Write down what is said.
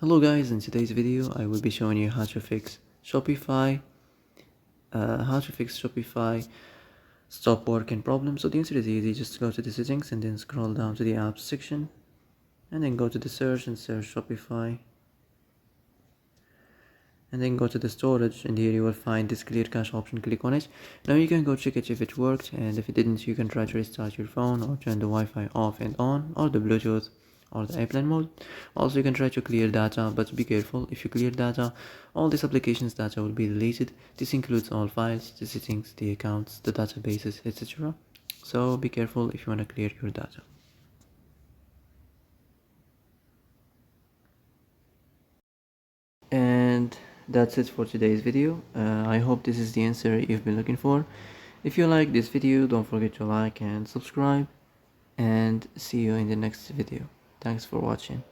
Hello guys, in today's video I will be showing you how to fix Shopify stop working problem. So the answer is easy. Just go to the settings and then scroll down to the apps section and then go to the search and search Shopify and then go to the storage, and here you will find this clear cache option. Click on it. Now you can go check it if it worked, and if it didn't you can try to restart your phone or turn the Wi-Fi off and on, or the Bluetooth or the airplane mode. Also you can try to clear data, but be careful. If you clear data, all this application's data will be deleted. This includes all files, the settings, the accounts, the databases, etc. So be careful if you want to clear your data. And that's it for today's video. I hope this is the answer you've been looking for. If you like this video, don't forget to like and subscribe, and see you in the next video. Thanks for watching.